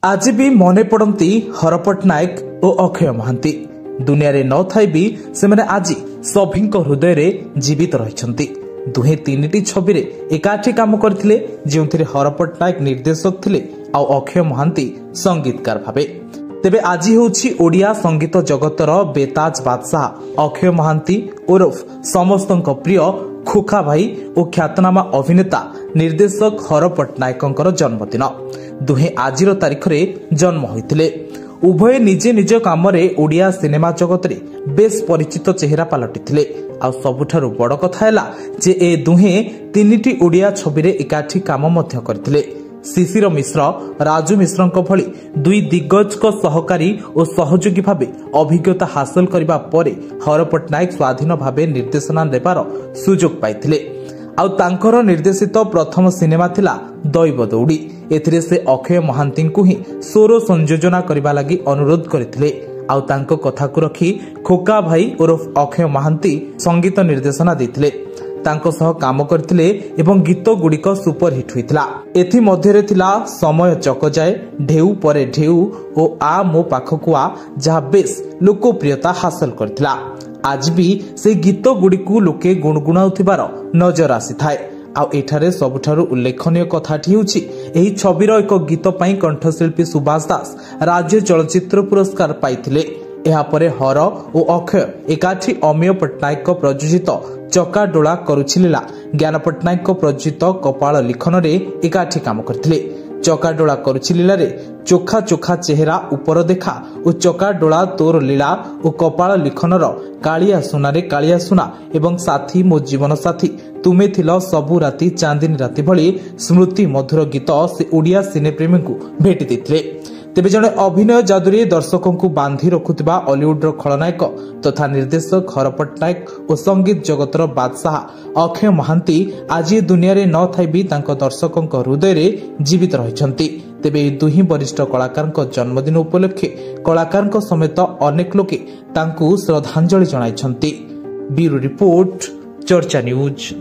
आज भी मने पड़ती हर पट्टनायक और अक्षय महांती। दुनिया रे न थाई भी सेमाने आज सभी हृदय रे जीवित रहिछंती। दुहे तीनिटी छवि रे एकाठी काम करथिले, जेउथिरे हर पट्टनायक निर्देशक थिले आ अक्षय महांती संगीतकार भाबे। तेबे आज होछि ओडिया संगीत जगतर बेताज बादशाह अक्षय महांती ओरफ समस्तक प्रिय खोखा भाई और ख्यातनामा अभिनेता निर्देशक हर पट्टनायकंकर जन्मदिन। दुहे आजिर तारीख रे जन्म होइतिले। उभय निजे निज काम रे ओडिया सिनेमा जगत रे बेस परिचित चेहरा पलटिथिले। आ सबुठारु बड़ कथा हैला जे ए दुहे तीनिटी ओडिया छवि रे एकाठी काम मध्य करथिले। शिशिर मिश्र, राजू मिश्रक भली दुई दिग्गजक सहकारी और सहयोगी भावे अभिज्ञता हासिल करबा परे हर पट्टनायक स्वाधीन भावे निर्देशना देबार सुजोग पाइथिले। आउ तांकर निर्देशित प्रथम सिनेमा थिला दैव दौड़ी। एथिरे से अक्षय महांती को ही स्वर संयोजना करबा लागि अनुरोध करथिले। आउ तांको कथा को रखी खोका भाई ओरफ अक्षय महांती संगीत निर्देशना देथिले। तांको सह काम करथिले एवं गीत गुड़िक सुपर हिट होइतिला। एथि मध्यरे थिला समय चकजाए, ढेउ परे ढेउ और आ मो पाखकु आ, जहा बेस लोकप्रियता हासिल करथिला। आज भी से गीत गुड़िकु लोके गुणगुणाउथिबार नजर आसीथाए। आ एठारे सबुठारु उल्लेखनीय कथाटी होछि एही छबिर एक गीत पई कंठशिल्पी सुभाष दास राज्य चलचित्र पुरस्कार पाइथिले। एहा परे हर और अक्षय एकाठी अमेय पट्टनायक प्रयोजित चकाडोला करुछिलीला ज्ञान पट्टनायक प्रयोजित कपाल लिखन रे एकाठी काम करथिले। चकाडोला करुछिलीला रे चोखा चोखा चेहरा ऊपर देखा और चकाडोला तोर लीला और कपाल लिखनर कालिया सुना रे कालिया सुना एवं साथी मो जीवन साथी तुमे थिल सबु राती चांदिनी राती भली स्मृति मधुर गीत से ओडिया सिनेप्रेमी को भेटी देथिले। तेबे जने अभिनय जादुरी दर्शकों को बांधी रखुथिबा हॉलीवुड रो खलनायक तथा निर्देशक हर पट्टनायक और संगीत जगतर बादशाह अक्षय महांती आज दुनिया रे न थाई भी तांको दर्शकों हृदय रे जीवित रहिछंती। तेबे दुही वरिष्ठ कलाकार जन्मदिन उपलक्षे कलाकार समेत अनेक लोके तांको श्रद्धांजलि जणाइछंती। ब्यूरो रिपोर्ट, चर्चा न्यूज।